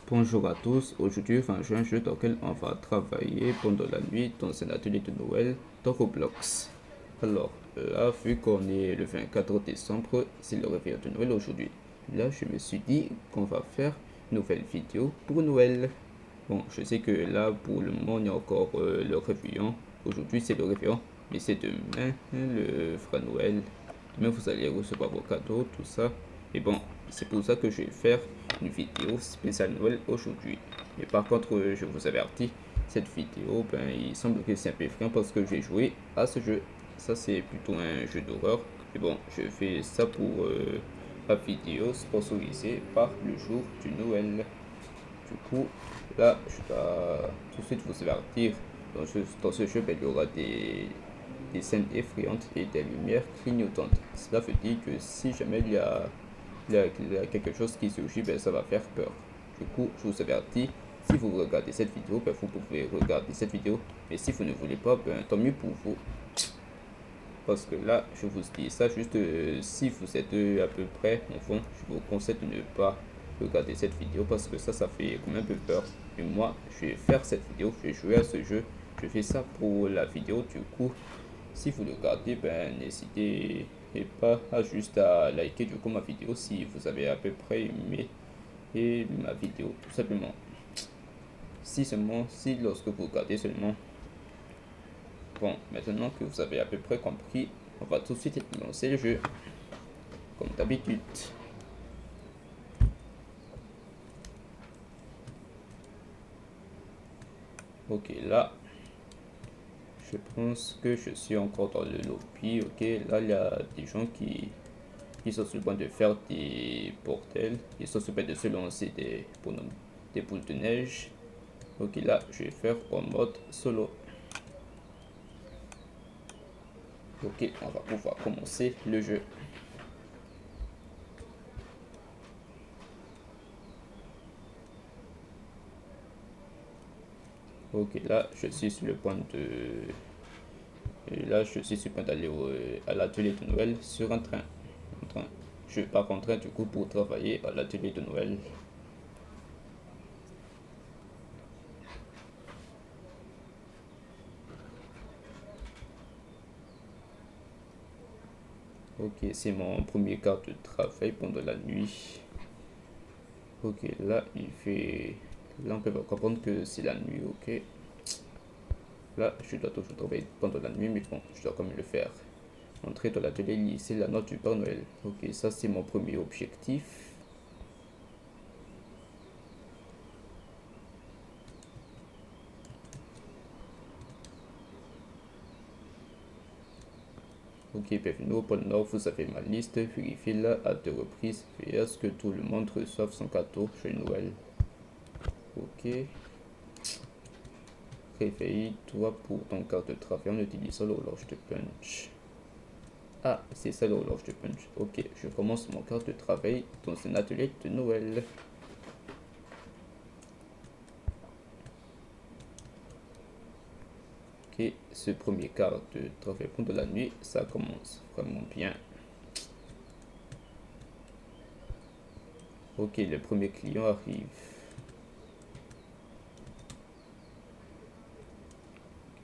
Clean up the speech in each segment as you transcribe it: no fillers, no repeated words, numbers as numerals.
Bonjour à tous, aujourd'hui on va jouer un jeu dans lequel on va travailler pendant la nuit dans un atelier de Noël dans Roblox. Alors là, vu qu'on est le 24 décembre, c'est le réveillon de Noël aujourd'hui. Là, je me suis dit qu'on va faire une nouvelle vidéo pour Noël. Bon, je sais que là, pour le moment, il y a encore le réveillon. Aujourd'hui, c'est le réveillon, mais c'est demain le vrai Noël. Demain, vous allez recevoir vos cadeaux, tout ça. Et bon, c'est pour ça que je vais faire une vidéo spéciale Noël aujourd'hui. Mais par contre, je vous avertis, cette vidéo, ben, il semble que c'est un peu effrayant parce que j'ai joué à ce jeu. Ça, c'est plutôt un jeu d'horreur. Mais bon, je fais ça pour la vidéo sponsorisée par le jour du Noël. Du coup, là, je dois tout de suite vous avertir. Dans ce jeu, ben, il y aura des scènes effrayantes et des lumières clignotantes. Cela veut dire que si jamais il y a quelque chose qui surgit, ben, ça va faire peur. Du coup, je vous avertis, si vous regardez cette vidéo, ben, vous pouvez regarder cette vidéo. Mais si vous ne voulez pas, ben, tant mieux pour vous. Parce que là, je vous dis ça juste si vous êtes à peu près enfant, je vous conseille de ne pas regarder cette vidéo parce que ça fait quand même un peu peur. Et moi, je vais faire cette vidéo, je vais jouer à ce jeu. Je fais ça pour la vidéo. Du coup, si vous le regardez, ben n'hésitez pas à juste à liker du coup ma vidéo si vous avez à peu près aimé et ma vidéo, tout simplement. Si seulement, si lorsque vous regardez seulement. Bon, maintenant que vous avez à peu près compris, on va tout de suite lancer le jeu, comme d'habitude. Ok, là, je pense que je suis encore dans le lobby. Ok, là, il y a des gens qui sont sur le point de faire des portels. Ils sont sur le point de se lancer des boules de neige. Ok, là, je vais faire en mode solo. Ok, on va pouvoir commencer le jeu. Ok, là, je suis sur le point de... Et là, je suis sur le point d'aller à l'atelier de Noël sur un train. Je pars en train du coup pour travailler à l'atelier de Noël. Ok, c'est mon premier quart de travail pendant la nuit. Ok, là, il fait... Là, on peut comprendre que c'est la nuit, ok. Là, je dois toujours travailler pendant la nuit, mais bon, je dois quand même le faire. Entrer dans l'atelier, lycée, la note du Père Noël. Ok, ça, c'est mon premier objectif. Ok, bienvenue au pôle Nord, vous avez ma liste. Vérifiez-la à 2 reprises. Veillez à ce que tout le monde reçoive son cadeau chez Noël. Ok. Réveille-toi pour ton quart de travail en utilisant l'horloge de punch. Ah, c'est ça l'horloge de punch. Ok, je commence mon quart de travail dans un atelier de Noël. Ok, ce premier quart de travail pendant la nuit, ça commence vraiment bien. Ok, le premier client arrive.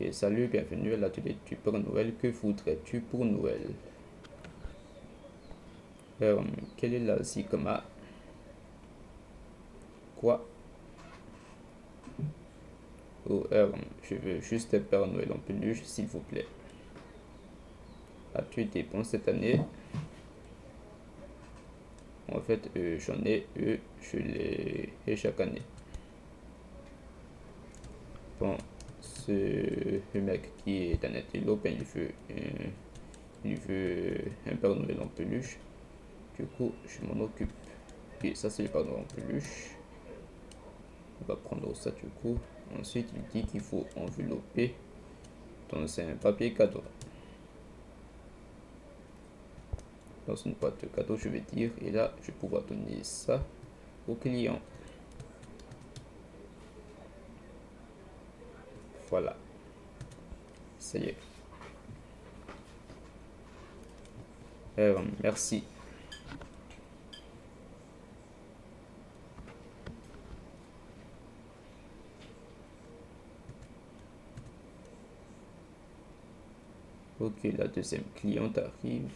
Ok, salut, bienvenue à l'atelier du Père Noël. Que voudrais-tu pour Noël? Euh, Quelle est la zigama? Quoi? Oh, je veux juste un Père Noël en peluche, s'il vous plaît. As-tu été bon cette année? En fait, j'en ai eu, je l'ai et chaque année. Bon, ce mec qui est un intello, ben, il veut un Père Noël en peluche. Du coup, je m'en occupe. Et ça, c'est le Père Noël en peluche. On va prendre ça du coup. Ensuite, il dit qu'il faut envelopper dans un papier cadeau. Dans une boîte de cadeau, je vais dire. Et là, je vais pouvoir donner ça au client. Voilà. Ça y est. Merci. Ok, la deuxième cliente arrive.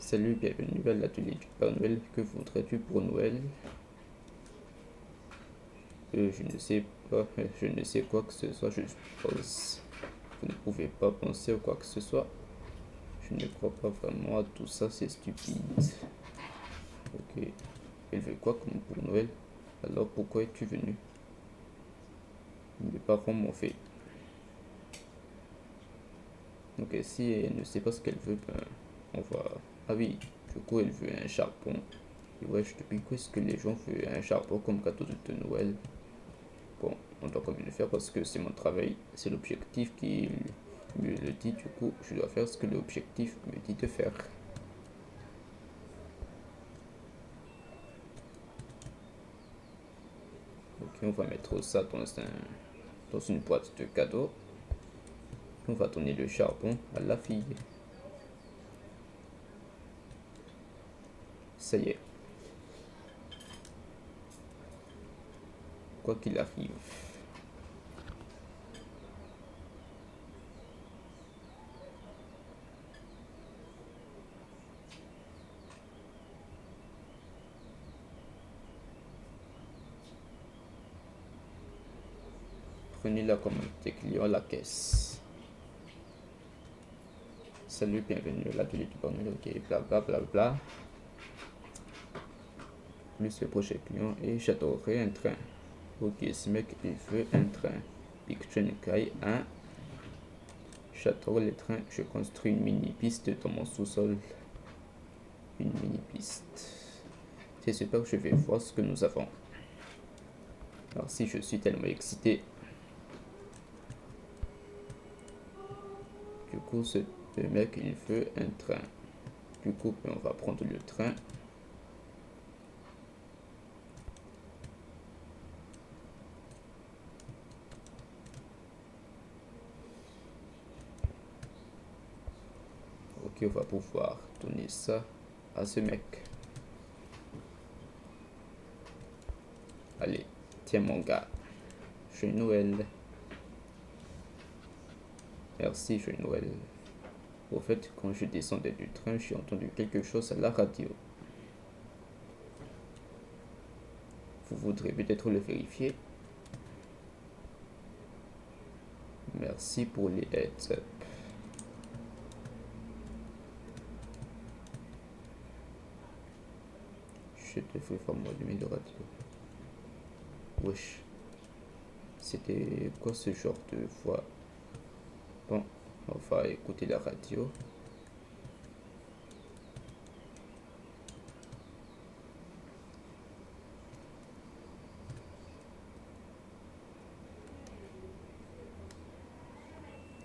Salut, bienvenue à l'atelier du Père Noël. Que voudrais-tu pour Noël? Je ne sais pas, je ne sais quoi que ce soit, je pense. Vous ne pouvez pas penser à quoi que ce soit. Je ne crois pas vraiment à tout ça, c'est stupide. Ok, elle veut quoi comme pour Noël? Alors pourquoi es-tu venu? Mes parents m'ont fait. Donc si elle ne sait pas ce qu'elle veut, ben on va... Ah oui, du coup elle veut un charbon. Et wesh, depuis quand est-ce que les gens veulent un charbon comme cadeau de Noël? Bon, on doit quand même le faire parce que c'est mon travail, c'est l'objectif qui me le dit, du coup je dois faire ce que l'objectif me dit de faire. Ok, on va mettre ça dans une boîte de cadeaux. On va donner le charbon à la fille. Ça y est. Quoi qu'il arrive. Prenez la commande des clients à la caisse. Salut, bienvenue à l'atelier du Père Noël. Ok, bla bla bla bla. Plus le prochain client et j'adorerais un train. Ok, ce mec il veut un train. Big Train Kai 1. J'adore les trains. Je construis une mini piste dans mon sous-sol. Une mini piste. C'est super, je vais voir ce que nous avons. Alors si je suis tellement excité. Du coup, le mec il veut un train. Du coup, on va prendre le train. Ok, on va pouvoir donner ça à ce mec. Allez, tiens mon gars. Joyeux Noël. Merci, joyeux Noël. Au fait, quand je descendais du train, j'ai entendu quelque chose à la radio. Vous voudrez peut-être le vérifier? Merci pour les heads up. Je devrais vraiment allumer le radio. Wesh. C'était quoi ce genre de voix? Bon, on va écouter la radio.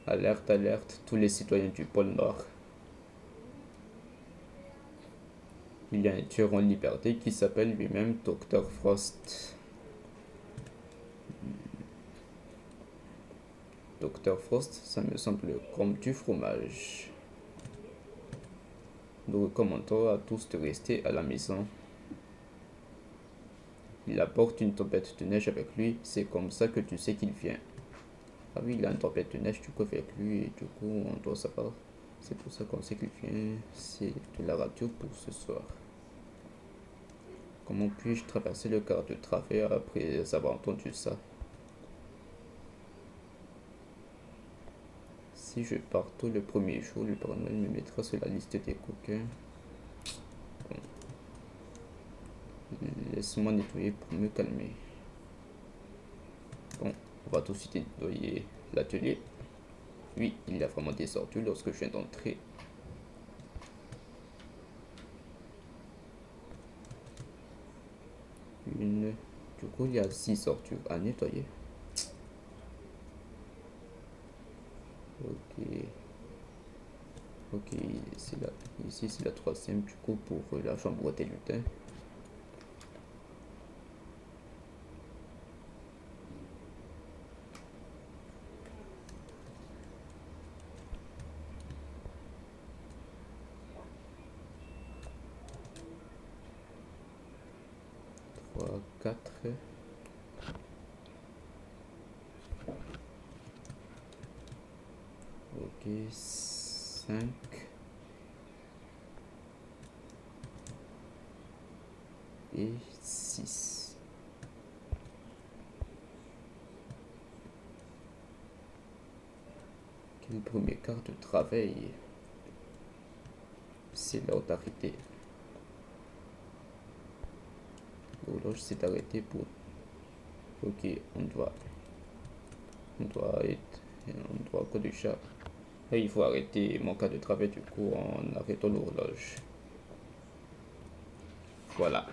Alerte, alerte, tous les citoyens du pôle Nord. Il y a un tueur en liberté qui s'appelle lui-même Dr. Frost. Dr. Frost, ça me semble comme du fromage. Nous recommandons à tous de rester à la maison. Il apporte une tempête de neige avec lui, c'est comme ça que tu sais qu'il vient. Ah oui, il a une tempête de neige du coup avec lui et du coup on doit savoir. C'est pour ça qu'on sait qu'il vient. C'est de la radio pour ce soir. Comment puis-je traverser le quart de travers après avoir entendu ça? Si je pars tôt le premier jour, le Père Noël me mettra sur la liste des coquins. Bon. Laisse-moi nettoyer pour me calmer. Bon, on va tout de suite nettoyer l'atelier. Oui, il y a vraiment des ordures lorsque je viens d'entrer. Du coup, il y a 6 ordures à nettoyer. Ok. Ok, ici c'est la troisième du coup pour la chambre des lutins. Trois, quatre. 5 et 6. Quel premier quart de travail? C'est l'heure d'arrêter. L'horloge s'est arrêtée pour... Ok, on doit quoi de chat? Et il faut arrêter mon cas de travail du coup en arrêtant l'horloge. Voilà.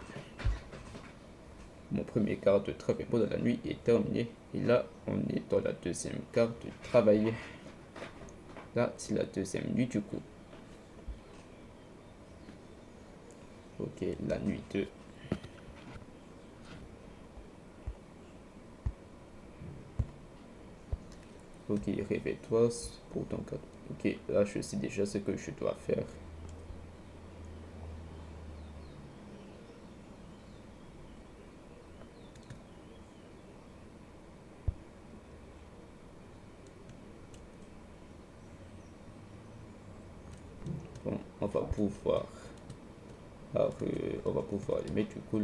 Mon premier quart de travail pendant la nuit est terminé. Et là, on est dans la deuxième quart de travail. Là, c'est la deuxième nuit du coup. Ok, la nuit 2. Ok, réveille-toi pour ton cas. Ok, là, je sais déjà ce que je dois faire. Bon, on va pouvoir... on va pouvoir allumer du coup,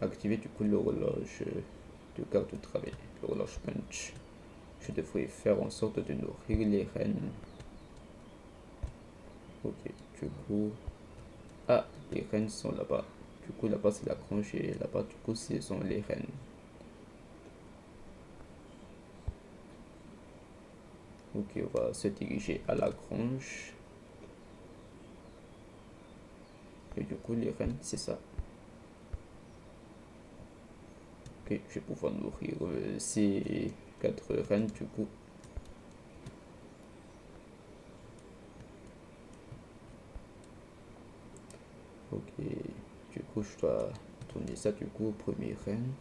activer du coup l'horloge de quart de travail, l'horloge punch. Je devrais faire en sorte de nourrir les rennes. Ok, du coup... Ah, les rennes sont là-bas. Du coup, là-bas, c'est la grange et là-bas, du coup, ce sont les rennes. Ok, on va se diriger à la grange. Et du coup, les rennes, c'est ça. Ok, je vais pouvoir nourrir ces 4 rennes, du coup. Ok, du coup, je dois tourner ça, du coup, au premier reine.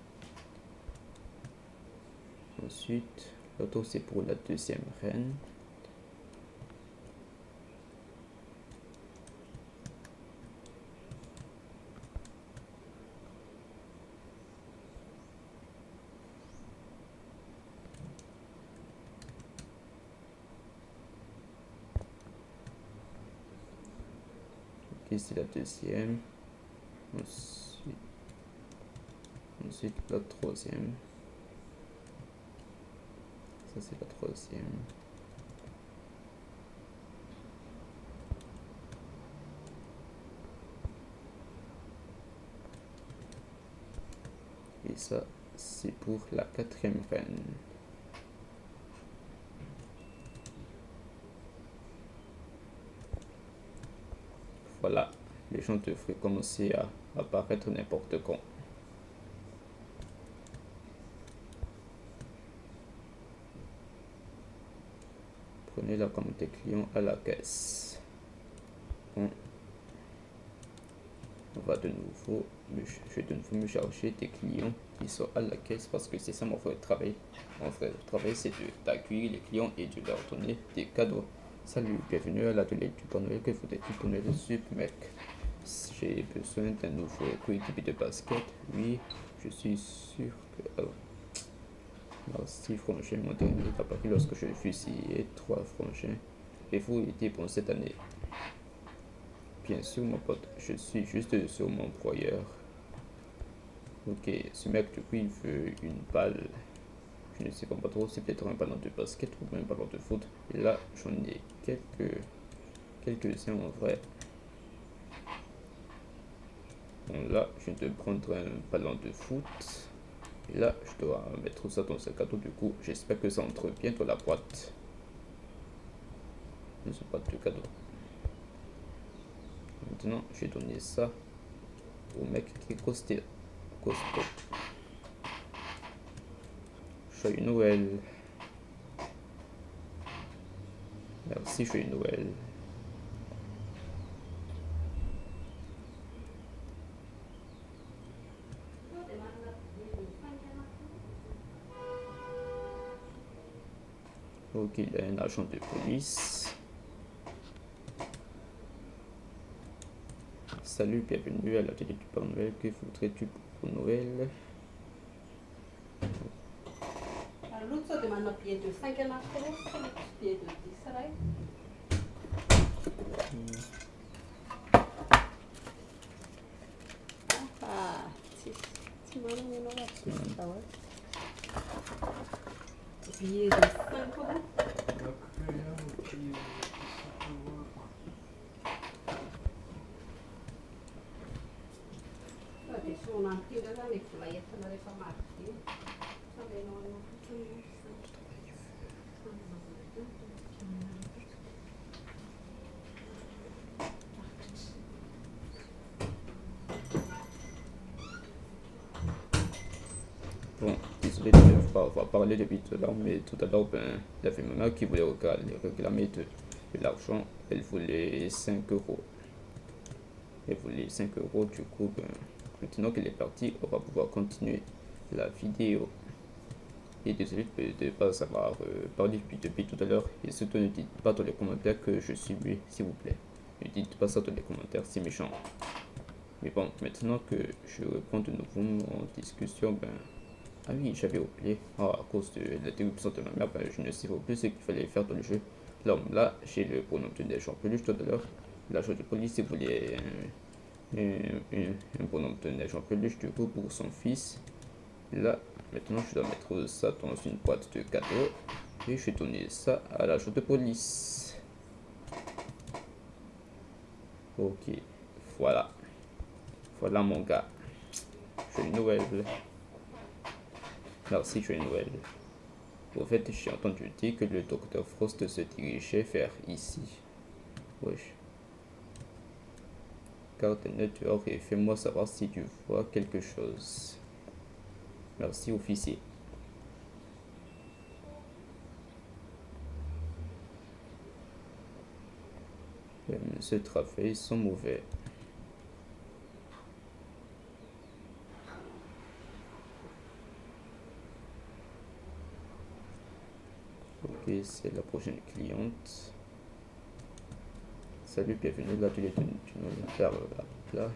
Ensuite, l'autre, c'est pour la deuxième reine. Ok, c'est la deuxième. Ensuite, la troisième. Ça, c'est la troisième. Et ça, c'est pour la quatrième reine. Voilà, les gens devraient commencer à apparaître n'importe quand. Prenez la commande des clients à la caisse. Bon. On va de nouveau, je vais de nouveau me charger des clients qui sont à la caisse parce que c'est ça mon vrai travail. Mon vrai travail, c'est d'accueillir les clients et de leur donner des cadeaux. Salut, bienvenue à l'atelier du Père Noël. Que faudrait-il pour Noël Sup, mec? J'ai besoin d'un nouveau coéquipier de basket. Oui, je suis sûr que... Alors, merci, frangin. Mon dernier est apparu lorsque je fusillais 3 frangins. Et vous étiez bon cette année? Bien sûr, mon pote, je suis juste sur mon broyeur. Ok, ce mec, du coup, il veut une balle. Je ne sais pas trop, c'est peut-être un ballon de basket ou un ballon de foot. Et là, j'en ai quelques-uns en vrai. Bon, là, je viens de prendre un ballon de foot. Et là, je dois mettre ça dans un cadeau. Du coup, j'espère que ça entre bien dans la boîte. Dans une boîte de cadeau. Maintenant, je vais donner ça au mec qui est costaud. Joyeux Noël. Merci, joyeux Noël. Ok, il y a un agent de police. Salut, bienvenue à l'atelier du Père Noël. Que voudrais-tu pour Noël? de mana pied de 5 anakos, pied de 10 right? Ah, si mana ni no va pied de 5 euros. Adesso un attimo da me sulla ietta da riformarti. Vabbè, no, Bon, désolé de ne pas avoir parlé depuis tout à l'heure, mais tout à l'heure, ben, il y avait maman qui voulait réclamer de l'argent. Elle voulait 5 euros. Elle voulait 5 euros, du coup, ben, maintenant qu'elle est partie, on va pouvoir continuer la vidéo. Et désolé de ne pas savoir parlé depuis tout à l'heure. Et surtout, ne dites pas dans les commentaires que je suis muet, s'il vous plaît. Ne dites pas ça dans les commentaires, c'est méchant. Mais bon, maintenant que je reprends de nouveau en discussion, ben... Ah oui, j'avais oublié. Ah, à cause de l'interruption de ma mère, ben, je ne sais plus ce qu'il fallait faire dans le jeu. Alors là, j'ai le pronom de neige en peluche tout à l'heure. L'agent de police voulait un pronom de neige en peluche du coup pour son fils. Là, maintenant, je dois mettre ça dans une boîte de cadeaux. Et je vais donner ça à l'agent de police. Ok, voilà. Voilà mon gars. Joyeux Noël. Merci, joyeux Noël. Au fait, j'ai entendu dire que le docteur Frost se dirigeait vers ici. Wesh. Garde-le dehors et fais-moi savoir si tu vois quelque chose. Merci, officier. Ce travail sont mauvais. Ok, c'est la prochaine cliente. Salut, bienvenue à l'atelier de là.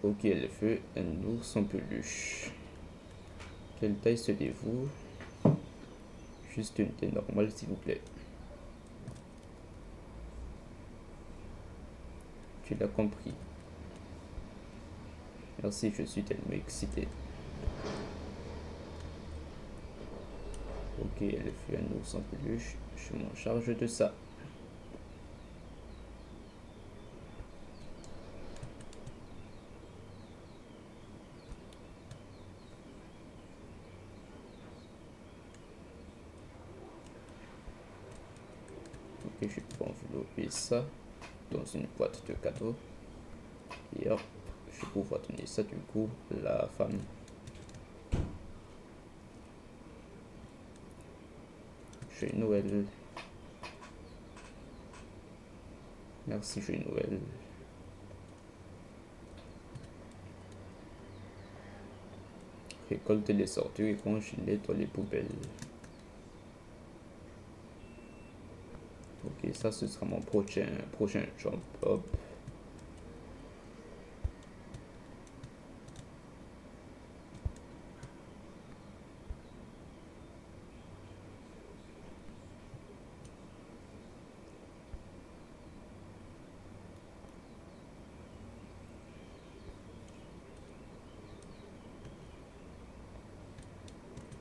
Ok, elle fait un ours en peluche. Quelle taille souhaitez-vous? Juste une taille normale, s'il vous plaît. Tu l'as compris. Merci, je suis tellement excité. Ok, elle fait un ours en peluche. Je m'en charge de ça. Ok, je peux envelopper ça dans une boîte de cadeaux. Et hop, je vais pouvoir donner ça du coup à la femme. Joyeux Noël. Merci, joyeux Noël. Récolte les ordures et range-les dans les poubelles. Ok, ça ce sera mon prochain job. Hop.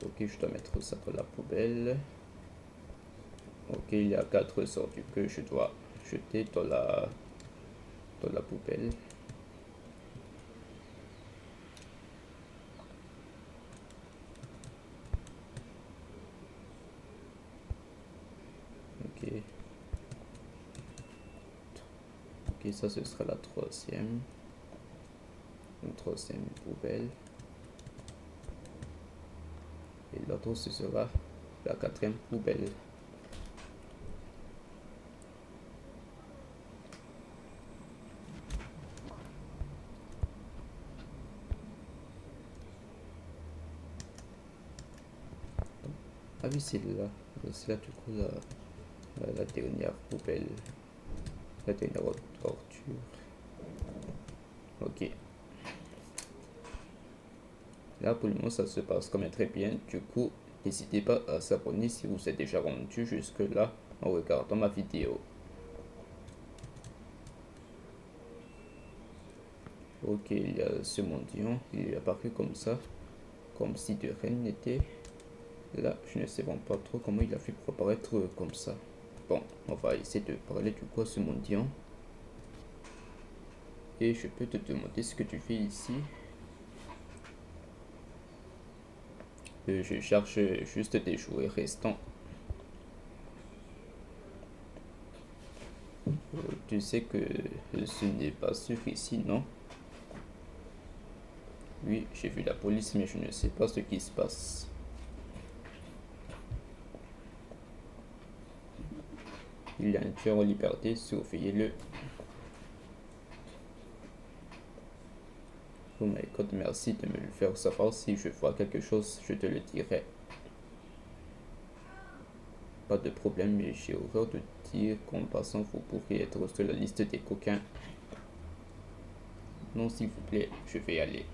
Ok, je dois mettre ça dans la poubelle. Ok, il y a 4 ordures que je dois jeter dans la poubelle. Ok. Ok, ça ce sera la troisième. Une troisième poubelle. Et l'autre ce sera la quatrième poubelle. Ah oui, c'est là. C'est là du coup la dernière poubelle. La dernière ordure. Ok. Là, pour le moment, ça se passe quand même très bien. Du coup, n'hésitez pas à s'abonner si vous êtes déjà rendu jusque-là en regardant ma vidéo. Ok, il y a ce mendiant, il est apparu comme ça, comme si de rien n'était. Là, je ne sais vraiment pas trop comment il a fait pour apparaître comme ça. Bon, on va essayer de parler du coup à ce mendiant. Et je peux te demander ce que tu fais ici. Je cherche juste des jouets restants. Tu sais que ce n'est pas sûr ici, non? Oui, j'ai vu la police, mais je ne sais pas ce qui se passe. Il y a un tueur en liberté, surveillez-le. Oh my god, merci de me le faire savoir. Si je vois quelque chose, je te le dirai. Pas de problème, mais j'ai horreur de dire qu'en passant, vous pourriez être sur la liste des coquins. Non, s'il vous plaît, je vais y aller.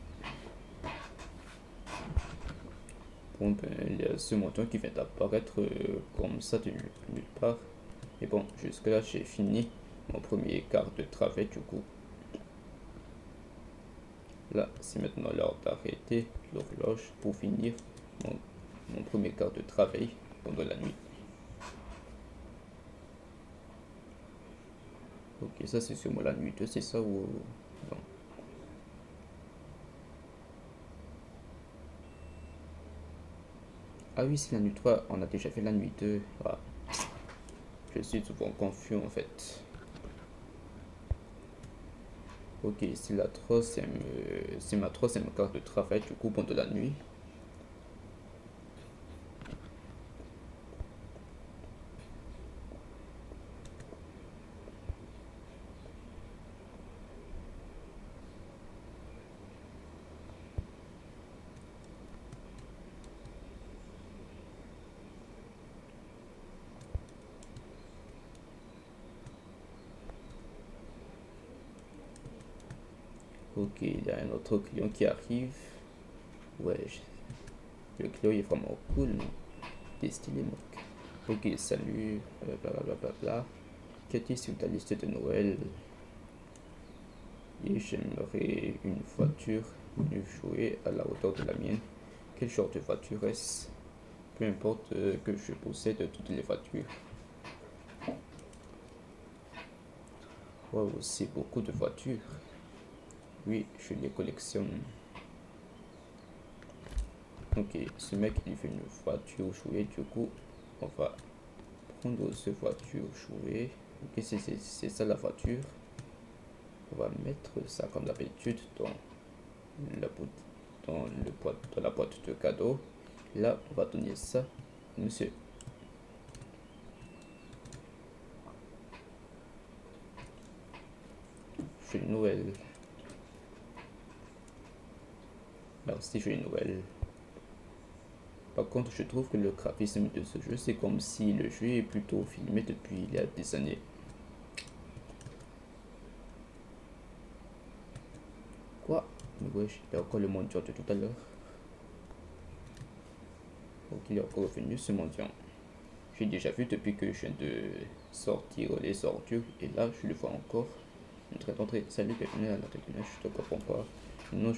Bon, ben, il y a ce montant qui vient d'apparaître comme ça de nulle part. Mais bon, jusque-là, j'ai fini mon premier quart de travail du coup. Là, c'est maintenant l'heure d'arrêter l'horloge pour finir mon premier quart de travail pendant la nuit. Ok, ça c'est sûrement la nuit 2, c'est ça ou... Non. Ah oui, c'est la nuit 3, on a déjà fait la nuit 2. Ah, je suis souvent confus en fait. Ok, c'est ma troisième carte de travail du coup pendant la nuit. Ok, il y a un autre client qui arrive. Ouais, le client est vraiment cool, non? Il est stylé, mec. Ok, salut, blablabla. Qu'as-tu sur ta liste de Noël? Et j'aimerais une voiture, une jouet à la hauteur de la mienne. Quel genre de voiture est-ce? Peu importe que je possède toutes les voitures. Waouh, c'est beaucoup de voitures. Oui, je les collectionne. Ok, ce mec il fait une voiture jouée, du coup on va prendre cette voiture jouée. Ok, c'est ça la voiture. On va mettre ça comme d'habitude la, dans la boîte de cadeaux. Là, on va donner ça, monsieur. Joyeux Noël. Merci, joyeux Noël. Par contre, je trouve que le graphisme de ce jeu, c'est comme si le jeu est plutôt filmé depuis il y a des années. Quoi? Mais wesh, il y a encore le mendiant de tout à l'heure. Donc il est encore revenu ce mendiant. J'ai déjà vu depuis que je viens de sortir les ordures. Et là, je le vois encore. En train d'entrer. Salut, bienvenue à la tribune, je te comprends pas. Non,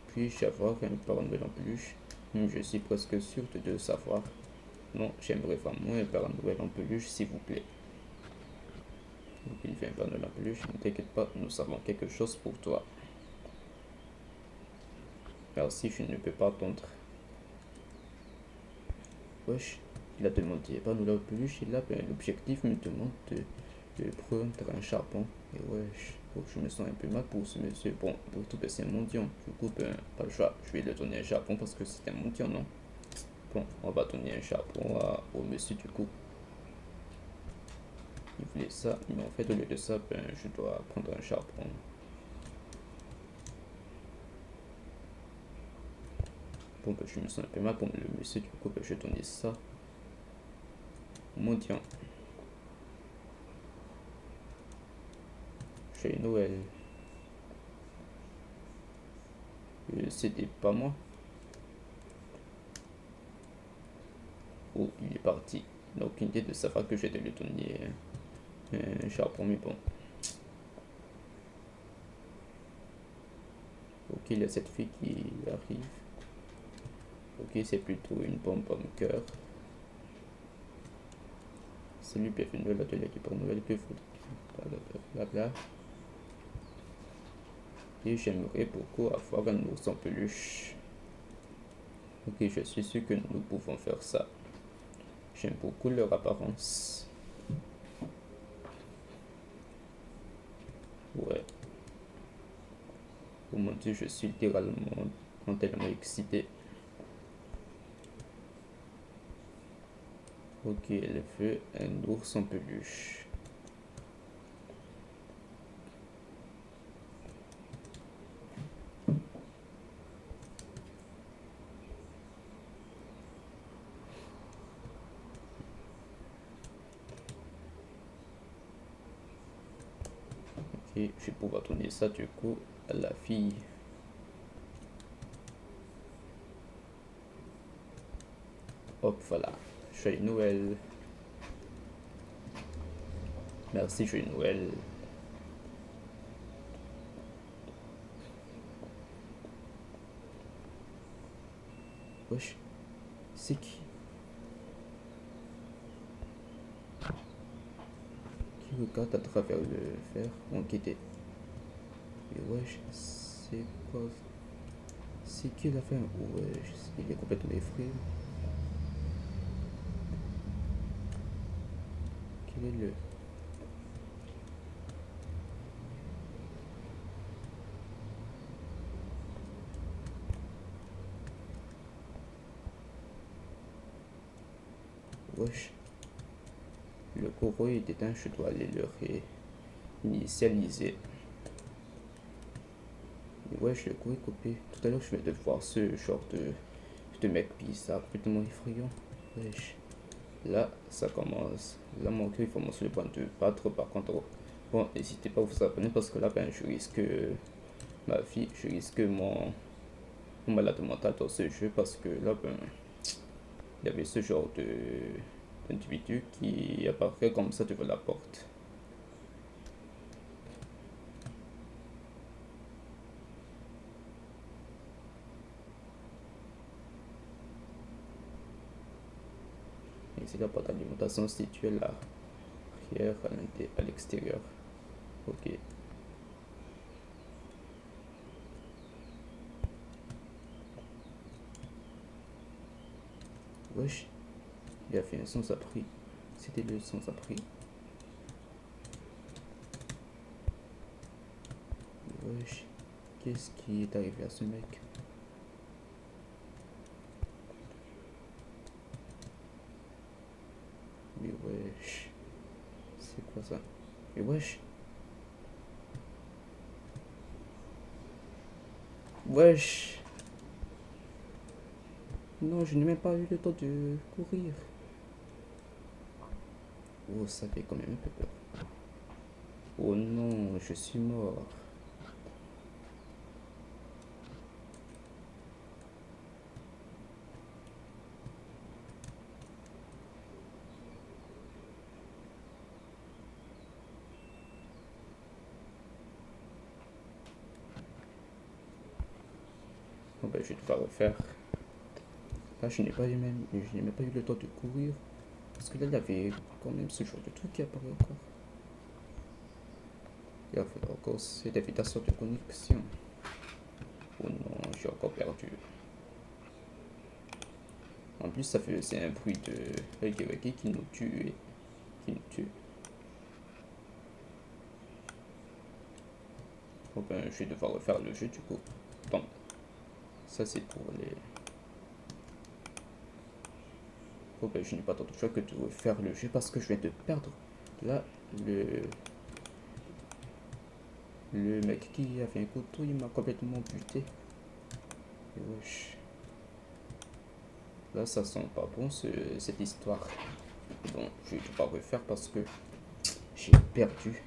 puis-je avoir un Père Noël en peluche? Je suis presque sûr de savoir. Non, j'aimerais vraiment un Père Noël en peluche, s'il vous plaît. Donc il vient pas de la peluche, ne t'inquiète pas, nous avons quelque chose pour toi. Merci, je ne peux pas attendre. Wesh, il a demandé pas nous la peluche et là, ben, l'objectif me demande de prendre un charbon. Et wesh, je me sens un peu mal pour ce monsieur. Bon, pour tout, ben, c'est un mendiant. Du coup, ben, pas le choix, je vais lui donner un charbon parce que c'est un mendiant, non? Bon, on va donner un charbon au monsieur du coup. Il voulait ça, mais en fait, au lieu de ça, ben, je dois prendre un charbon. Bon, ben, je me sens un peu mal pour le monsieur, du coup, ben, je vais donner ça au mendiant. Chez Noël. C'était pas moi. Oh, il est parti. Il n'a aucune idée de savoir que je vais lui donner un charbon, mais bon. Ok, il y a cette fille qui arrive. Ok, c'est plutôt une bombe cœur. Salut, bienvenue à l'atelier du Père Noël que vous. Blablabla. Et j'aimerais beaucoup avoir un ours en peluche. Ok, je suis sûr que nous pouvons faire ça. J'aime beaucoup leur apparence. Ouais. Oh mon dieu, je suis littéralement tellement excité. Ok, elle veut un ours en peluche. Ok, je vais pouvoir donner ça du coup à la fille. Hop, voilà. Joyeux Noël. Merci, joyeux Noël. Wesh, c'est qui? Qui regarde à travers le verre enquêté? Mais wesh, c'est quoi? C'est qui la fin? Wesh, il est complètement effrayé. Quel est le... Wesh. Le courroie est éteint, je dois aller le réinitialiser. Mais wesh, le courroie est coupé. Tout à l'heure, je viens de voir ce genre de mec bizarre, complètement effrayant. Wesh. Là, ça commence. Là, mon cœur, il commence le point de battre. Par contre, bon, n'hésitez pas à vous abonner parce que là, ben, je risque ma vie, je risque mon malade mental dans ce jeu parce que là, ben, il y avait ce genre d'individu qui apparaît comme ça devant la porte. Et c'est la porte d'alimentation située là, arrière, à l'extérieur. Ok. Wesh, il a fait un sans-abri. C'était le sans-abri. Wesh, qu'est-ce qui est arrivé à ce mec? Mais wesh, c'est quoi ça? Mais wesh, wesh. Non, je n'ai même pas eu le temps de courir. Oh, ça fait quand même un peu peur. Oh non, je suis mort. Bon ben, je vais devoir refaire. Là, je n'ai même pas eu le temps de courir. Parce que là, il y avait quand même ce genre de truc qui apparaît encore. Il y avait encore cette invitation de connexion. Oh non, j'ai encore perdu. En plus, ça faisait un bruit de Reggae qui nous tue. Qui nous tue. Bon ben, je vais devoir refaire le jeu du coup. Donc, ça c'est pour les... Bon ben, je n'ai pas tant de choix que de refaire le jeu parce que je viens de perdre. Là, le mec qui avait un couteau, il m'a complètement buté. Et wesh. Là, ça sent pas bon cette histoire. Bon, je vais devoir refaire parce que j'ai perdu.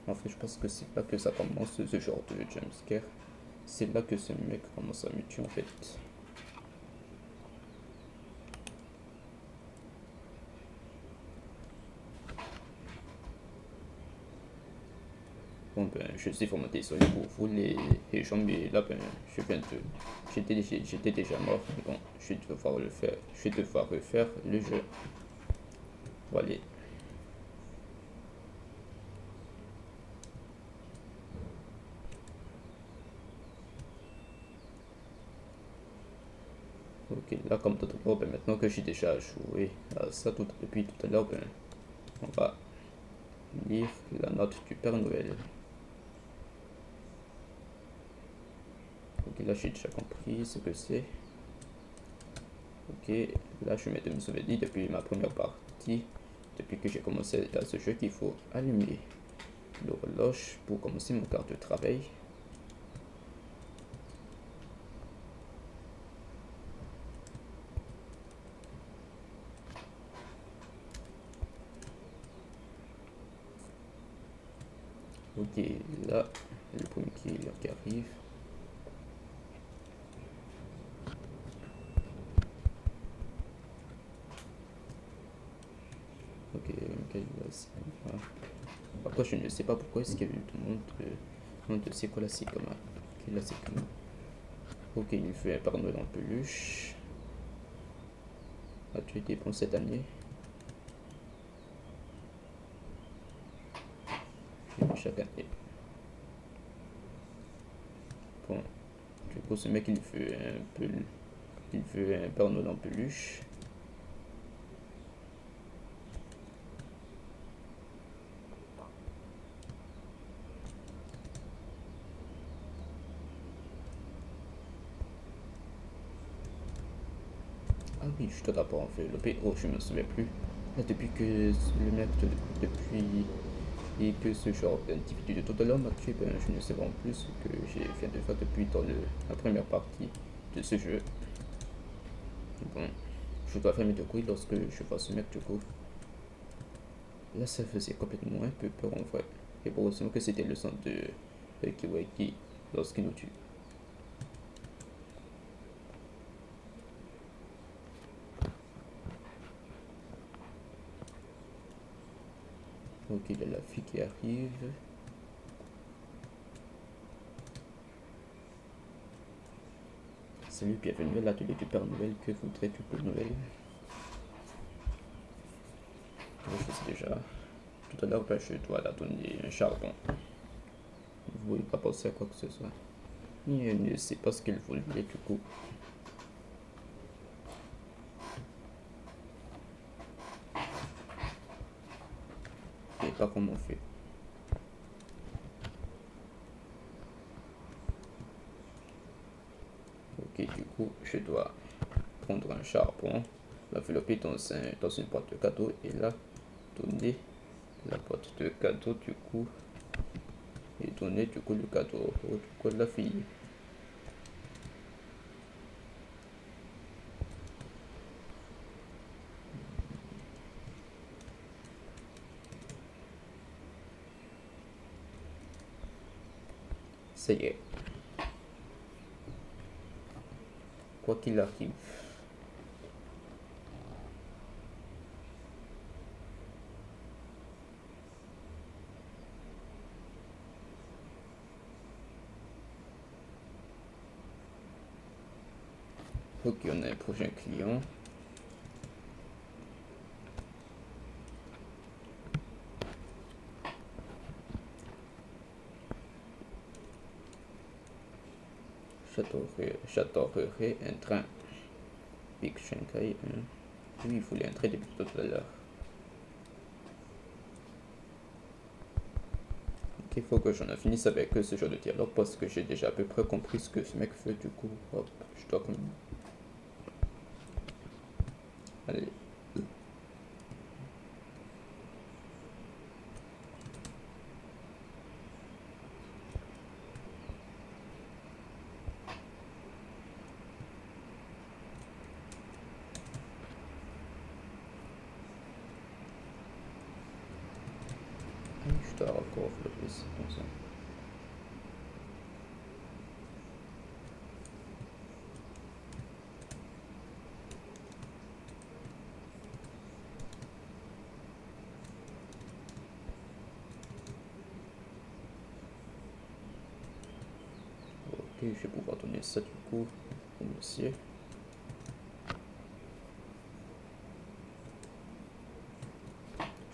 En fait, je pense que c'est là que ça commence ce genre de jumpscare. C'est là que ce mec commence à me tuer en fait. Bon, ben, je suis vraiment désolé pour vous, les gens, mais là, ben, j'étais déjà mort. Bon, je vais devoir le faire. Je vais devoir refaire le jeu. Voilà. Ok, là, comme tout à l'heure, ben, maintenant que j'ai déjà joué à ça depuis tout à l'heure, ben, on va lire la note du Père Noël. Ok, là, j'ai déjà compris ce que c'est. Ok, là, je m'étais souvenu depuis ma première partie, depuis que j'ai commencé à ce jeu, qu'il faut allumer l'horloge pour commencer mon quart de travail. Ok, là, le premier qui arrive. Ok, après, je ne sais pas pourquoi est-ce qu'il demande c'est quoi la sycomore. Ok, la sycomore. Ok, il fait un Père Noël en peluche. As-tu été bon cette année? Chaque année. Bon, du coup, ce mec, il fait un Père Noël en peluche. Ah oui, je dois d'abord envelopper. Oh, je me souviens plus. Là, depuis que le mec, depuis et que ce genre d'individu de tout à l'heure m'a tué, ben, je ne sais vraiment plus ce que j'ai fait de faire depuis dans la première partie de ce jeu. Bon, je dois fermer de couilles lorsque je vois ce mec du coup. Là, ça faisait complètement un peu peur en vrai. Et heureusement que c'était le sang de Kiwaki lorsqu'il nous tue. Ok, il y a la fille qui arrive. Salut, bienvenue à l'atelier du Père Noël. Que voudrais-tu pour Noël? Je sais déjà. Tout à l'heure, ben, je dois la donner un charbon. Vous voulez pas penser à quoi que ce soit. Il ne sait pas ce qu'il voulait du coup. Et pas comment on fait. Ok, du coup, je dois prendre un charbon, l'envelopper dans une boîte de cadeaux et là, donner la boîte de cadeaux du coup, et donner du coup le cadeau du coup de la fille. Ça y est. Quoi qu'il arrive. Ok, on a un prochain client. J'adorerais un train. Big Shanghai. Oui, il voulait un train depuis tout à l'heure. Ok, il faut que j'en finisse avec ce genre de dialogue parce que j'ai déjà à peu près compris ce que ce mec fait du coup. Hop, je dois comme... Allez. Je dois encore développer ça comme ça. je vais pouvoir donner ça du coup au monsieur.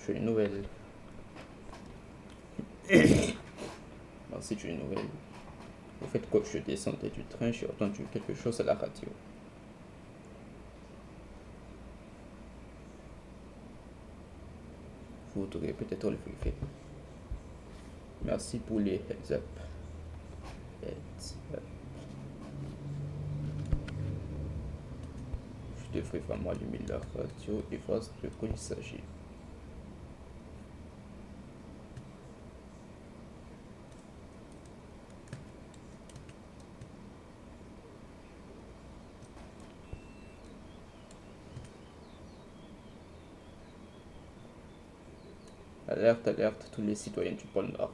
Je une nouvelle. Merci, j'ai une nouvelle. Au fait, quand je descendais du train, j'ai entendu quelque chose à la radio. Vous voudrez peut-être le vérifier. Merci pour les heads up. Heads up. Je devrais vraiment allumer la radio et voir de quoi il s'agit. Alerte, alerte, tous les citoyens du pôle Nord.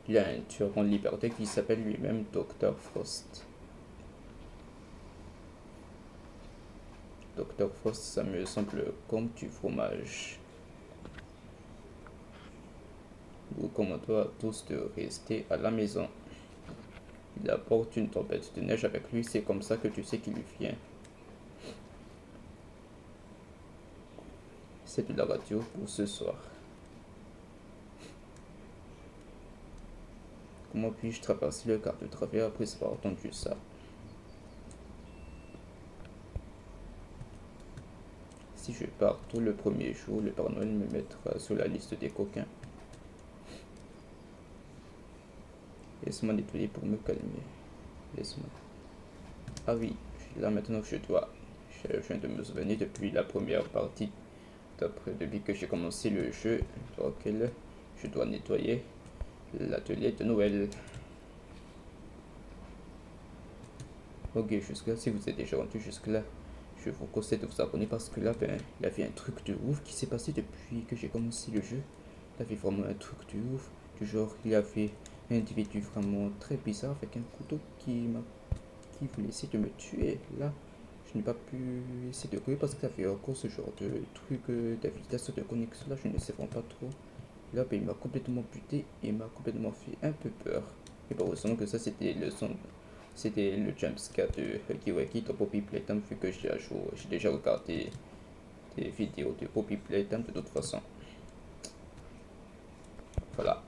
Il y a un tueur en liberté qui s'appelle lui-même Dr. Frost. Dr. Frost, ça me semble comme du fromage. Nous recommandons à tous de rester à la maison. Il apporte une tempête de neige avec lui, c'est comme ça que tu sais qu'il vient. C'est de la radio pour ce soir. Comment puis-je traverser le quart de travers après avoir entendu ça? Si je pars tout le premier jour, le Père Noël me mettra sur la liste des coquins. Laisse-moi nettoyer pour me calmer. Laisse-moi. Ah oui, là maintenant je dois. Je viens de me souvenir depuis la première partie. Depuis que j'ai commencé le jeu, auquel je dois nettoyer l'atelier de Noël. Ok, jusque-là, si vous êtes déjà rendu jusque-là, je vous conseille de vous abonner parce que là, il y avait un truc de ouf qui s'est passé depuis que j'ai commencé le jeu. Il y avait vraiment un truc de ouf. Du genre, il y avait un individu vraiment très bizarre avec un couteau qui voulait essayer de me tuer. Là, je n'ai pas pu essayer de courir parce qu'il y avait encore ce genre de truc d'invitation de connexion. Là, je ne sais vraiment pas trop. Là, il m'a complètement buté et m'a complètement fait un peu peur. Et pas heureusement que ça, c'était le son. C'était le jumpscare de Huggy Wuggy dans Poppy Playtime, vu que j'ai déjà regardé des vidéos de Poppy Playtime de toute façon. Voilà.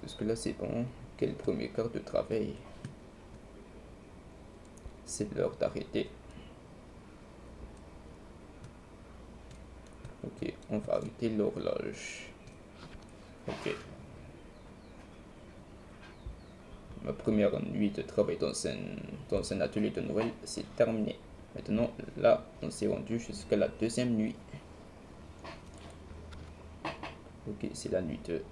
Parce que là, c'est bon. Quel premier quart de travail? C'est l'heure d'arrêter. Ok, on va arrêter l'horloge. Ok. Ma première nuit de travail dans un atelier de Noël, c'est terminé. Maintenant, là, on s'est rendu jusqu'à la deuxième nuit. Ok, c'est la nuit 2.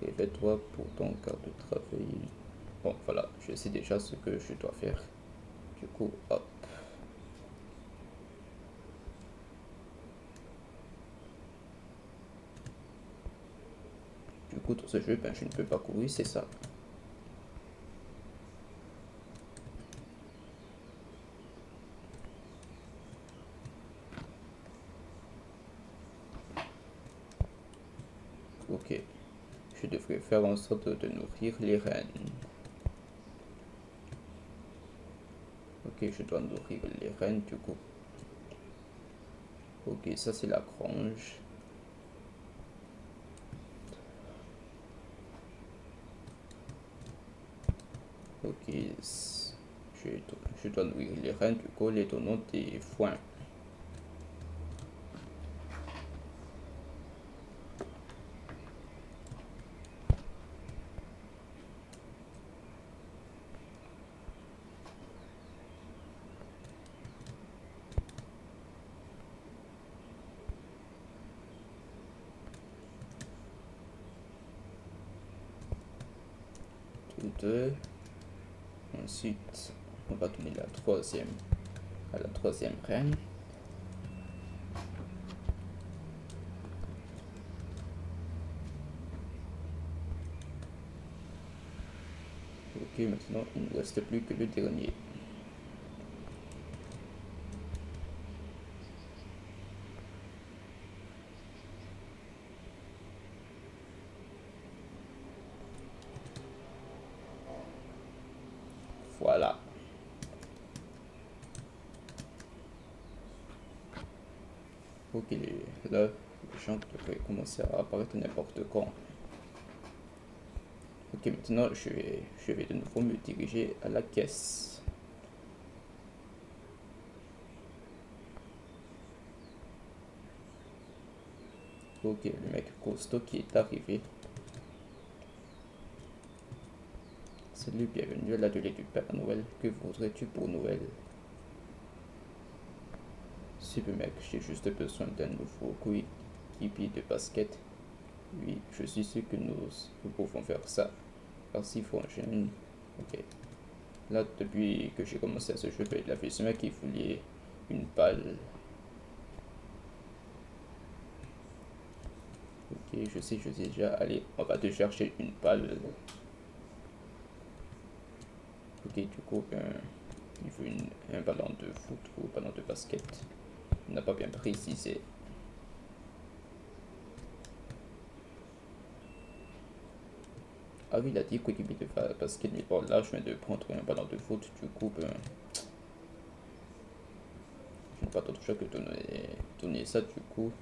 Réveille-toi pour ton quart de travail. Bon, voilà, je sais déjà ce que je dois faire. Du coup, hop. Du coup, dans ce jeu, je ne peux pas courir, c'est ça. Ok. Je devrais faire en sorte de nourrir les rennes. Ok, je dois nourrir les rennes, du coup. Ok, ça c'est la grange. Ok, je dois nourrir les rennes, du coup, les donnant des foins. Tous deux. Ensuite, on va donner la troisième à la troisième reine. Ok, maintenant il ne reste plus que le dernier. Voilà. Ok, là, les gens devraient commencer à apparaître n'importe quand. Ok, maintenant je vais de nouveau me diriger à la caisse. Ok, le mec costaud qui est arrivé. Salut, bienvenue à l'atelier du Père Noël. Que voudrais-tu pour Noël? Super mec, j'ai juste besoin d'un nouveau coéquipier de basket. Oui, je suis sûr que nous pouvons faire ça. Merci Frangine. Ok. Là, depuis que j'ai commencé à ce jeu, il a fait ce mec qui voulait une balle. Ok, je sais déjà. Allez, on va te chercher une balle. Ok, du coup, il veut un ballon de foot ou un ballon de basket. Il n'a pas bien précisé. Ah oui, il a dit coéquipier de basket, mais bon, là, je viens de prendre un ballon de foot. Du coup, je n'ai pas d'autre choix que donner ça, du coup,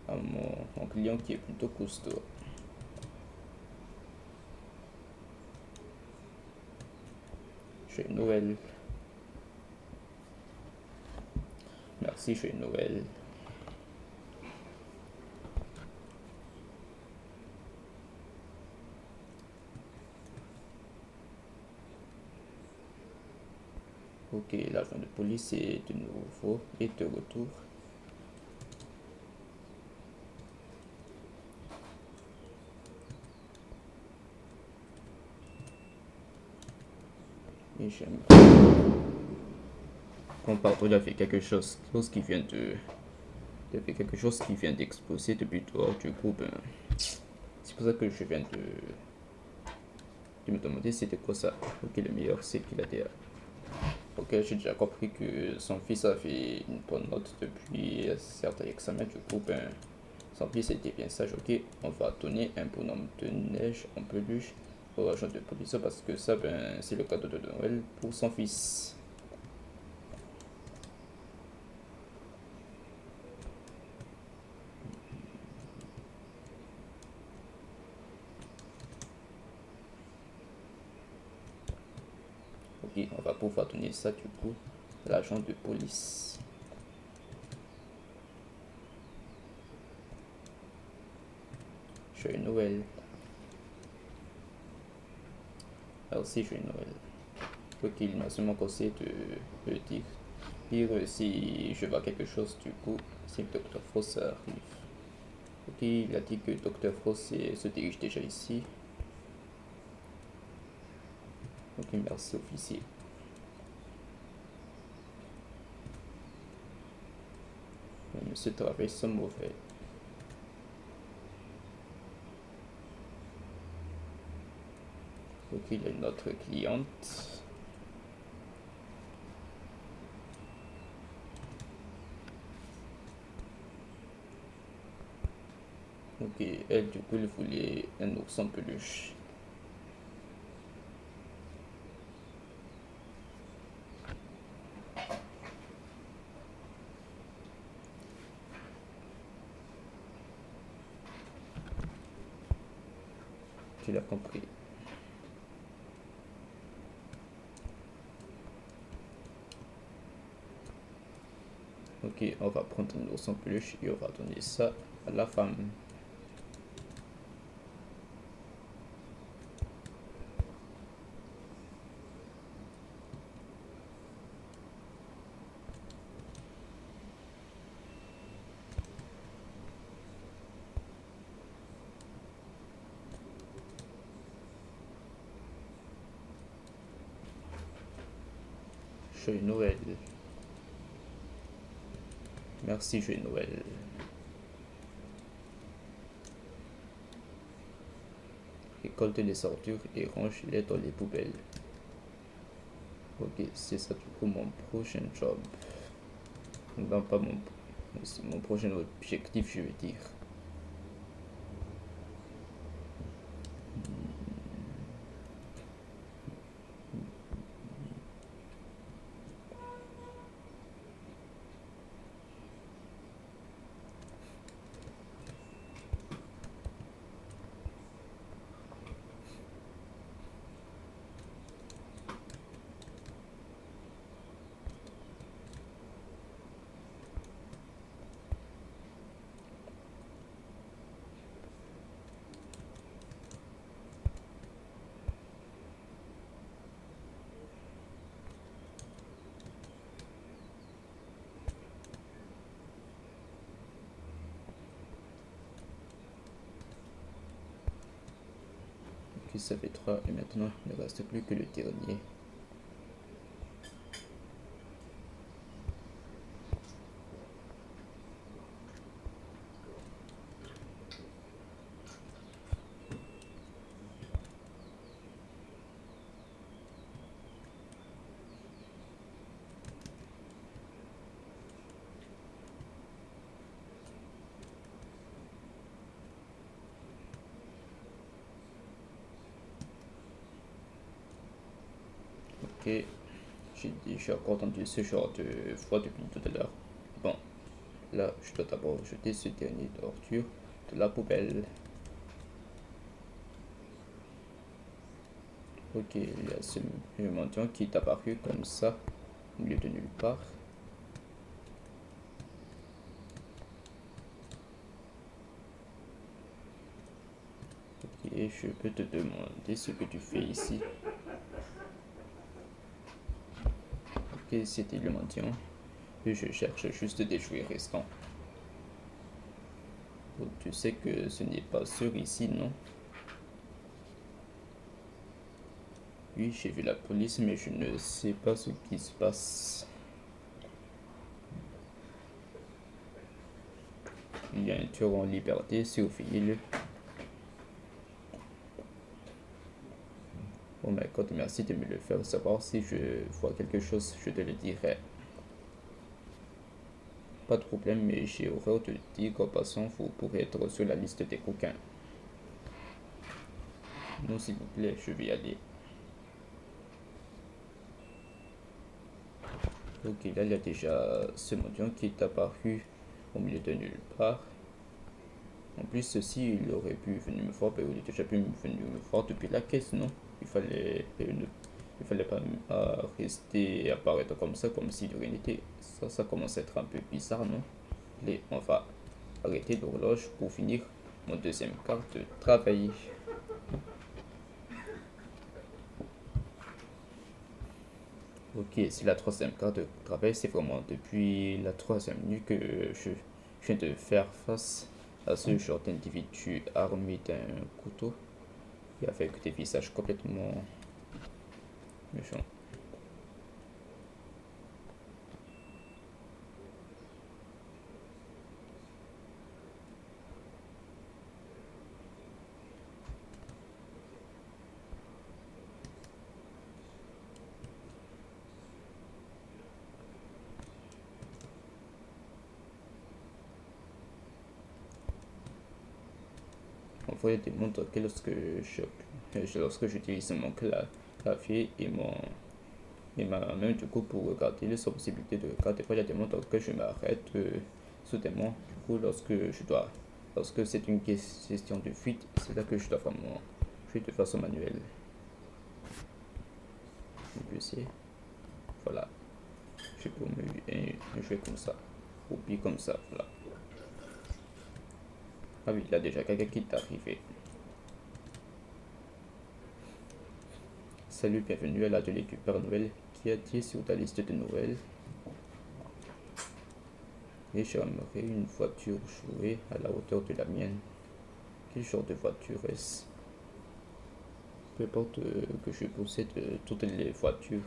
à mon client qui est plutôt costaud. Chez Noël. Merci, chez Noël. Ok, l'agent de police est de nouveau et de retour. Et j'aime. Quand partout il a fait quelque chose qui vient quelque chose qui vient d'exploser depuis dehors, du coup, c'est pour ça que je viens de me demander c'était quoi ça. Ok, le meilleur c'est qu'il a des. Ok, j'ai déjà compris que son fils a fait une bonne note depuis certains examens, du coup, son fils était bien sage. Ok, on va donner un bonhomme de neige en peluche au agent de police parce que ça, c'est le cadeau de Noël pour son fils. Ok, on va pouvoir donner ça du coup à l'agent de police. Joyeux Noël. Merci, joyeux Noël. Ok, il m'a seulement conseillé de dire si je vois quelque chose du coup, si le docteur Frost arrive. Ok, il a dit que docteur Frost se dirige déjà ici. Ok, merci officier. Monsieur travaille sont mauvais. Ok, il y a une autre cliente. Ok, elle du coup elle voulait un ours en peluche. Tu l'as compris. Ok, on va prendre un ours en peluche et on va donner ça à la femme. Joyeux Noël. Merci, joyeux Noël. Récolte les ordures et range-les dans les poubelles. Ok, c'est ça du coup mon prochain job. Non, pas mon prochain objectif, je vais dire. ça fait 3 et maintenant il ne reste plus que le dernier. Ok, j'ai encore entendu ce genre de voix depuis tout à l'heure. Bon, là, je dois d'abord jeter ce dernier d'ordure de la poubelle. Ok, il y a ce mendiant qui est apparu comme ça, au milieu de nulle part. Ok, je peux te demander ce que tu fais ici. Ok, c'était le mendiant. Et je cherche juste des jouets restants. Oh, tu sais que ce n'est pas sûr ici, non? Oui, j'ai vu la police, mais je ne sais pas ce qui se passe. Il y a un tueur en liberté, surveillez-le. Oh my god, merci de me le faire savoir. Si je vois quelque chose, je te le dirai. Pas de problème, mais j'ai horreur de dire qu'en passant, vous pourrez être sur la liste des coquins. Non, s'il vous plaît, je vais y aller. Ok, là, il y a déjà ce mendiant qui est apparu au milieu de nulle part. En plus, ceci, il aurait pu venir me voir, il était déjà pu venir me voir depuis la caisse, non? Il fallait pas rester et apparaître comme ça, comme si de rien n'était. Ça commence à être un peu bizarre, non? Allez, on va arrêter l'horloge pour finir mon deuxième quart de travail. Ok, c'est la troisième carte de travail. C'est vraiment depuis la troisième nuit que je viens de faire face à ce genre d'individu armé d'un couteau et avec des visages complètement méchants. On voit des montres que lorsque j'utilise mon clavier et ma main du coup pour regarder les possibilités de regarder, des fois il y a des montres que je m'arrête soudainement. Du coup, lorsque c'est une question de fuite, c'est là que je dois vraiment jouer de façon manuelle. Je sais, voilà, je peux me jouer comme ça, ou bien comme ça, voilà. Ah oui, il y a déjà quelqu'un qui est arrivé. Salut, bienvenue à l'atelier du Père Noël. Qui a-t-il sur ta liste de Noël? Et j'aimerais une voiture jouée à la hauteur de la mienne. Quel genre de voiture est-ce? Peu importe que je possède toutes les voitures.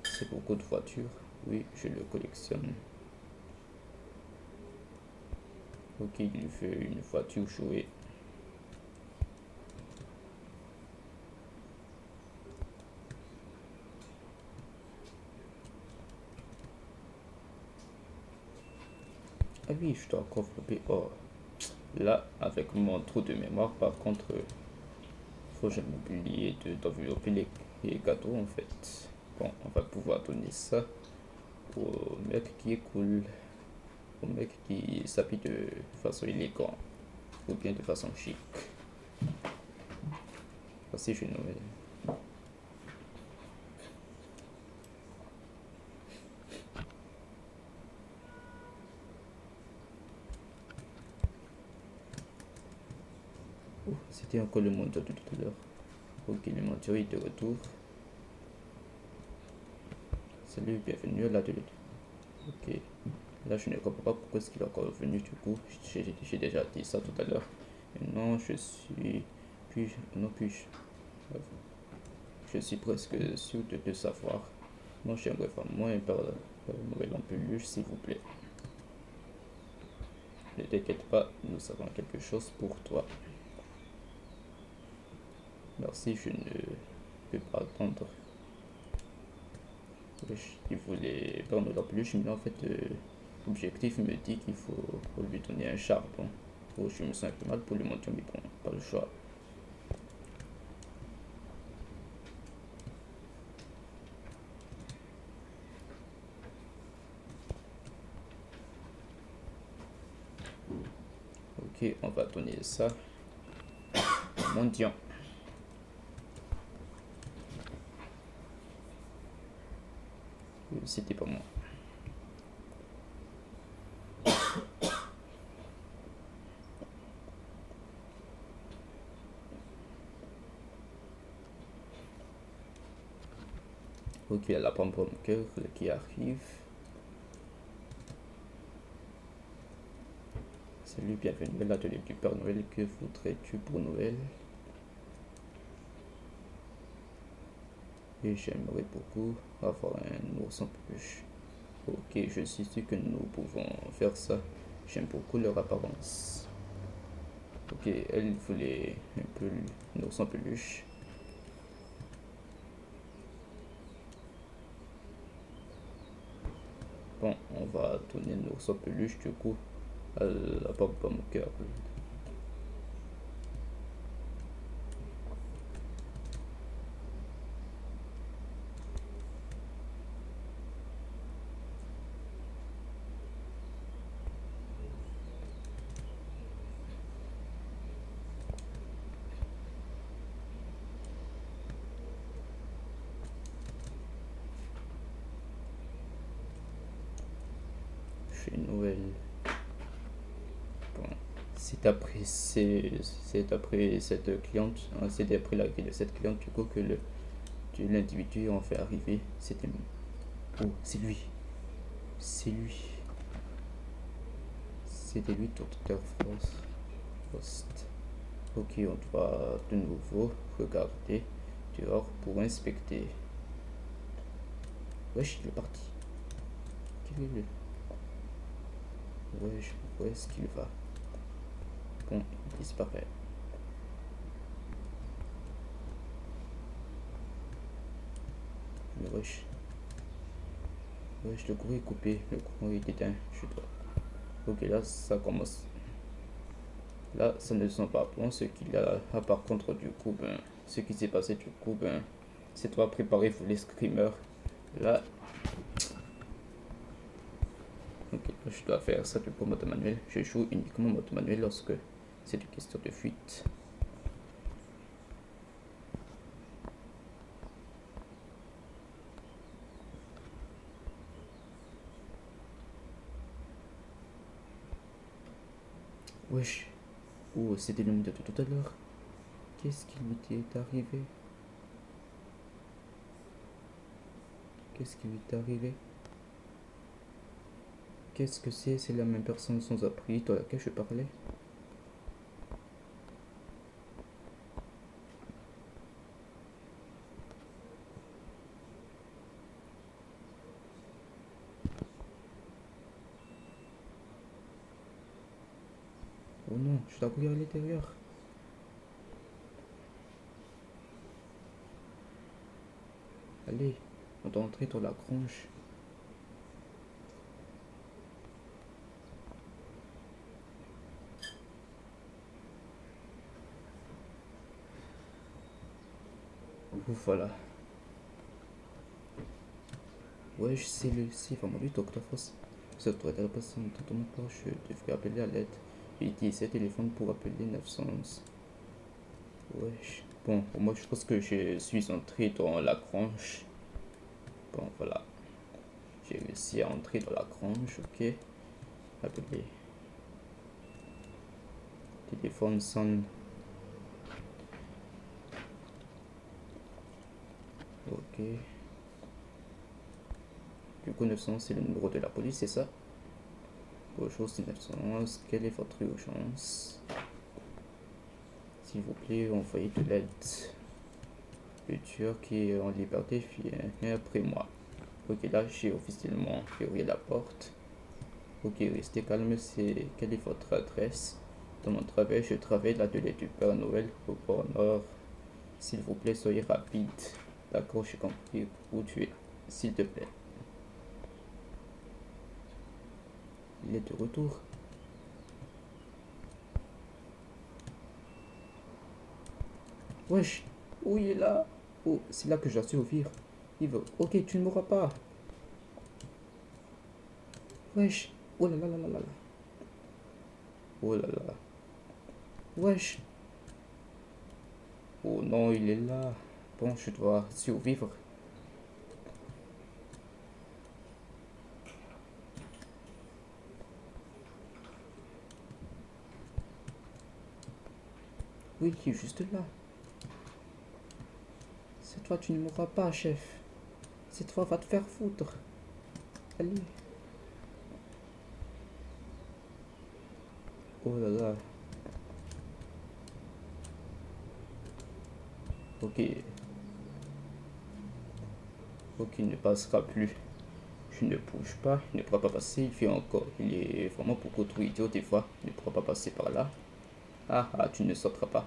C'est beaucoup de voitures. Oui, je le collectionne. Ok, il veut une voiture jouée. Ah oui, je dois encore flipper. Oh, là, avec mon trou de mémoire, par contre, faut jamais oublier d'envelopper les gâteaux en fait. Bon, on va pouvoir donner ça au mec qui est cool, au mec qui s'habille de façon élégante ou bien de façon chic. Voici chez Noël. Oh, c'était encore le mentor de tout à l'heure. Ok, le mentor est de retour. Salut, bienvenue à l'atelier. Ok, là je ne comprends pas pourquoi est-ce qu'il est encore revenu du coup. J'ai déjà dit ça tout à l'heure. Maintenant, je suis... Puis-je... Non, puis-je... Je suis presque sûr de savoir. Moi, j'aimerais vraiment par une nouvelle en peluche, s'il vous plaît. Ne t'inquiète pas, nous avons quelque chose pour toi. Merci, je ne peux pas attendre. Il voulait prendre la peluche, mais en fait, l'objectif me dit qu'il faut lui donner un charbon. Oh, je me sens un peu mal pour lui montrer, mais bon, pas le choix. Ok, on va donner ça au mendiant. C'était pas moi. Ok, il y a la pomme cœur qui arrive. Salut, bienvenue à l'atelier du Père Noël. Que voudrais-tu pour Noël? Et j'aimerais beaucoup avoir un ours en peluche. Ok, je suis sûr que nous pouvons faire ça. J'aime beaucoup leur apparence. Ok, elle voulait un peu un ours en peluche. Bon, on va donner un ours en peluche du coup à la pomme cœur. Chez Noël. Bon, c'est après cette cliente, hein, c'est après l'arrivée de cette cliente du coup que l'individu en fait arriver. C'était... Oh, c'est lui. C'est lui. C'était lui, Dr. Frost. Ok, on doit de nouveau regarder dehors pour inspecter. Wesh, il est parti. Quel est le... Wesh, où est-ce qu'il va? Bon, il disparaît. Mais wesh. Wesh, le courant est coupé. Le courant est éteint. Je dois... Ok, là, ça commence. Là, ça ne sent pas bon. Ce qu'il y a, par contre, du coup, ben, ce qui s'est passé, du coup, ben, c'est toi préparé pour les screamers. Là, ok, je dois faire ça du coup mode manuel. Je joue uniquement mode manuel lorsque c'est une question de fuite. Wesh. Oh, c'était le de tout à l'heure. Qu'est-ce qui lui est arrivé? Qu'est-ce qui lui est arrivé? Qu'est-ce que c'est? C'est la même personne sans abri dans laquelle je parlais? Oh non, je dois courir à l'intérieur. Allez, on doit entrer dans la grange. Ouf, voilà. Wesh, c'est vraiment lui, Dr. Frost. Ça doit être passé en temps de je devrais appeler à l'aide. J'ai utilisé ce téléphone pour appeler 911. Wesh. Bon, moi je pense que je suis entré dans la grange. Bon, voilà. J'ai réussi à entrer dans la grange, ok. Appeler. Téléphone sonne. Ok. Du coup, 911, c'est le numéro de la police, c'est ça? Bonjour, c'est 911. Quelle est votre urgence? S'il vous plaît, envoyez de l'aide. Le tueur qui est en liberté vient après moi. Ok, là, j'ai officiellement verrouillé la porte. Ok, restez calme, quelle est votre adresse? Dans mon travail, je travaille à l'atelier du Père Noël au Port Nord. S'il vous plaît, soyez rapide. D'accord, j'ai compris où tu es. S'il te plaît. Il est de retour. Wesh, où il est là? Oh, c'est là que je dois survivre. Il veut. Ok, tu ne mourras pas. Wesh. Oh là là là là là. Oh là là. Wesh. Oh non, il est là. Bon, je dois survivre. Oui, il est juste là. Cette fois, tu ne mourras pas, chef. Cette fois, va te faire foutre. Allez. Oh là là. Ok. Ok, il ne passera plus. Je ne bouge pas, il ne pourra pas passer, il fait encore. Il est vraiment beaucoup trop idiot des fois. Il ne pourra pas passer par là. Ah ah, tu ne sauteras pas.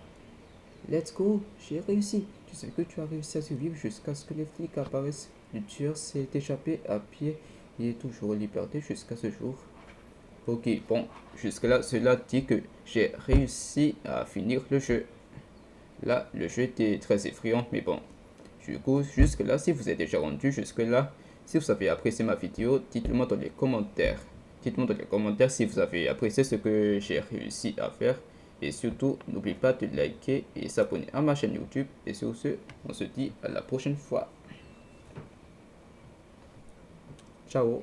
Let's go, j'ai réussi. Tu sais que tu as réussi à survivre jusqu'à ce que les flics apparaissent. Le tueur s'est échappé à pied. Il est toujours en liberté jusqu'à ce jour. Ok, bon, jusque-là, cela dit que j'ai réussi à finir le jeu. Là, le jeu était très effrayant, mais bon. Du coup, jusque-là, si vous êtes déjà rendu jusque-là, si vous avez apprécié ma vidéo, dites-le moi dans les commentaires. Dites-moi dans les commentaires si vous avez apprécié ce que j'ai réussi à faire. Et surtout, n'oubliez pas de liker et s'abonner à ma chaîne YouTube. Et sur ce, on se dit à la prochaine fois. Ciao.